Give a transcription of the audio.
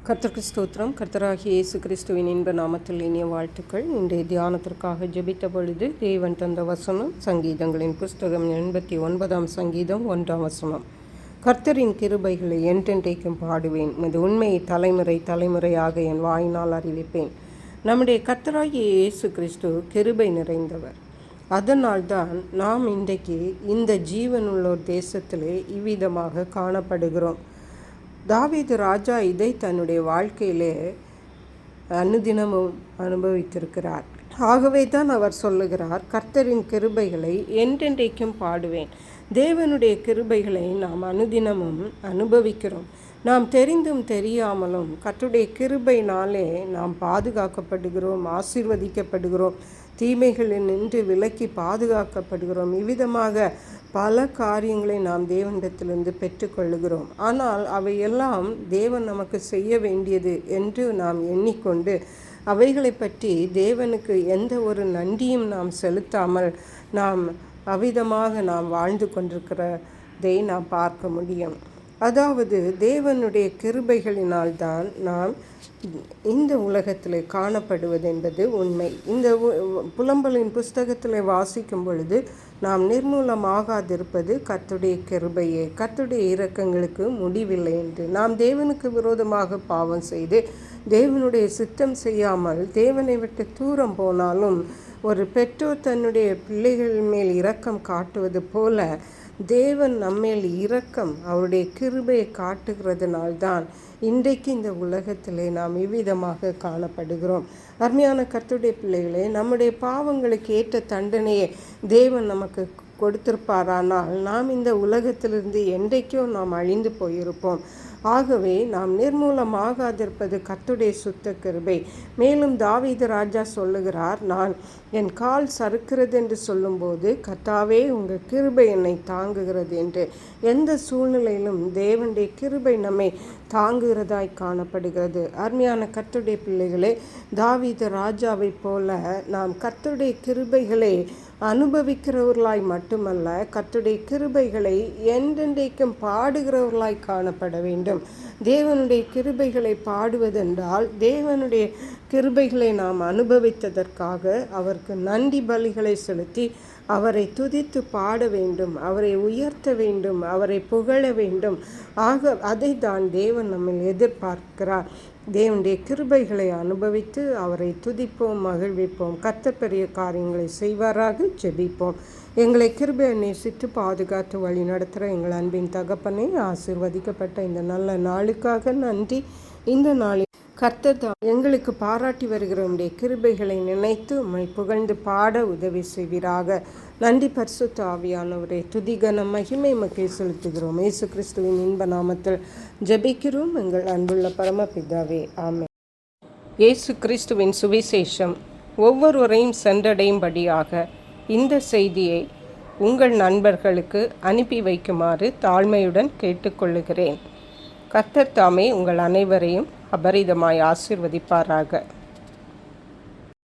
கர்த்தருக்கு ஸ்தோத்திரம். கர்த்தராகிய இயேசு கிறிஸ்துவின் இன்ப நாமத்தில் இனிய வாழ்த்துக்கள். இன்றைய தியானத்திற்காக ஜெபித்த பொழுது தேவன் தந்த வசனம் சங்கீதங்களின் புஸ்தகம் 89 சங்கீதம் 1 வசனம். கர்த்தரின் கிருபைகளை என்றென்றைக்கும் பாடுவேன், இது உண்மையை தலைமுறை தலைமுறையாக என் வாயினால் அறிவிப்பேன். நம்முடைய கர்த்தராகிய இயேசு கிறிஸ்து கிருபை நிறைந்தவர். அதனால்தான் நாம் இன்றைக்கு இந்த ஜீவனுள்ளோர் தேசத்திலே இவ்விதமாக காணப்படுகிறோம். தாவீது ராஜா இதை தன்னுடைய வாழ்க்கையிலே அனுதினமும் அனுபவித்திருக்கிறார். ஆகவே தான் அவர் சொல்லுகிறார், கர்த்தரின் கிருபைகளை என்றென்றைக்கும் பாடுவேன். தேவனுடைய கிருபைகளை நாம் அனுதினமும் அனுபவிக்கிறோம். நாம் தெரிந்தும் தெரியாமலும் கர்த்தருடைய கிருபையினாலே நாம் பாதுகாக்கப்படுகிறோம், ஆசீர்வதிக்கப்படுகிறோம், தீமைகளில் நின்று விலக்கி பாதுகாக்கப்படுகிறோம். இவ்விதமாக பல காரியங்களை நாம் தேவனிடத்திலிருந்து பெற்றுக்கொள்ளுகிறோம். ஆனால் அவையெல்லாம் தேவன் நமக்கு செய்ய வேண்டியது என்று நாம் எண்ணிக்கொண்டு அவைகளை பற்றி தேவனுக்கு எந்த ஒரு நன்றியும் நாம் செலுத்தாமல் நாம் அவ்விதமாக நாம் வாழ்ந்து கொண்டிருக்கிறதை நாம் பார்க்க முடியும். அதாவது தேவனுடைய கிருபைகளினால்தான் நாம் இந்த உலகத்தில் காணப்படுவது என்பது உண்மை. இந்த புலம்பலின் புஸ்தகத்தில் வாசிக்கும் பொழுது நாம் நிர்மூலமாகாதிருப்பது கர்த்தருடைய கிருபையே, கர்த்தருடைய இரக்கங்களுக்கு முடிவில்லை என்று. நாம் தேவனுக்கு விரோதமாக பாவம் செய்து தேவனுடைய சித்தம் செய்யாமல் தேவனை விட்டு தூரம் போனாலும் ஒரு பெற்றோர் தன்னுடைய பிள்ளைகள் மேல் இரக்கம் காட்டுவது போல தேவன் நம்மேல் இரக்கம் அவருடைய கிருபையை காட்டுகிறதுனால்தான் இன்றைக்கு இந்த உலகத்திலே நாம் இவ்விதமாக காணப்படுகிறோம். அருமையான கர்த்தருடைய பிள்ளைகளே, நம்முடைய பாவங்களுக்கு ஏற்ற தண்டனையை தேவன் நமக்கு கொடுத்திருப்பாரானால் நாம் இந்த உலகத்திலிருந்து என்றைக்கோ நாம் அழிந்து போயிருப்போம். ஆகவே நாம் நிர்மூலமாகாதிருப்பது கர்த்தருடைய சுத்த கிருபை. மேலும் தாவீது ராஜா சொல்லுகிறார், நான் என் கால் சறுக்கிறது என்று சொல்லும்போது கர்த்தாவே உங்கள் கிருபை என்னை தாங்குகிறது என்று. எந்த சூழ்நிலையிலும் தேவனுடைய கிருபை நம்மை தாங்குகிறதாய் காணப்படுகிறது. அருமையான கர்த்தருடைய பிள்ளைகளே, தாவீது ராஜாவை போல நாம் கர்த்தருடைய கிருபைகளை அனுபவிக்கிறவர்களாய் மட்டுமல்ல, கர்த்தருடைய கிருபைகளை என்றென்றைக்கும் பாடுகிறவர்களாய் காணப்பட வேண்டும். தேவனுடைய கிருபைகளை பாடுவதென்றால் தேவனுடைய கிருபைகளை நாம் அனுபவித்ததற்காக அவருக்கு நன்றி பலிகளை செலுத்தி அவரை துதித்து பாட வேண்டும், அவரை உயர்த்த வேண்டும், அவரை புகழ வேண்டும். அதை தான் தேவன் நம்மில் எதிர்பார்க்கிறார். தேவனுடைய கிருபைகளை அனுபவித்து அவரை துதிப்போம், மகிழ்விப்போம். கர்த்தர் பெரிய காரியங்களை செய்வாராக. ஜெபிப்போம். எங்களை கிருபையை நேசித்து பாதுகாத்து வழி நடத்துகிற எங்கள் அன்பின் தகப்பனே, ஆசீர்வதிக்கப்பட்ட இந்த நல்ல நாளுக்காக நன்றி. இந்த நாளில் கர்த்தர் தான் எங்களுக்கு பாராட்டி வருகிற உம்முடைய கிருபைகளை நினைத்து உம்மை புகழ்ந்து பாட உதவி செய்வீராக. நன்றி பரிசுத்த ஆவியானவரே, துதிகன மகிமை மக்கள் செலுத்துகிறோம். இயேசு கிறிஸ்துவின் இன்ப நாமத்தில் ஜெபிக்கிறோம் எங்கள் அன்புள்ள பரமபிதாவே, ஆமென். இயேசு கிறிஸ்துவின் சுவிசேஷம் ஒவ்வொருவரையும் சென்றடையும்படியாக இந்த செய்தியை உங்கள் நண்பர்களுக்கு அனுப்பி வைக்குமாறு தாழ்மையுடன் கேட்டுக்கொள்ளுகிறேன். கர்த்தர் தாமே உங்கள் அனைவரையும் அபரிதமாய் ஆசீர்வதிப்பாராக.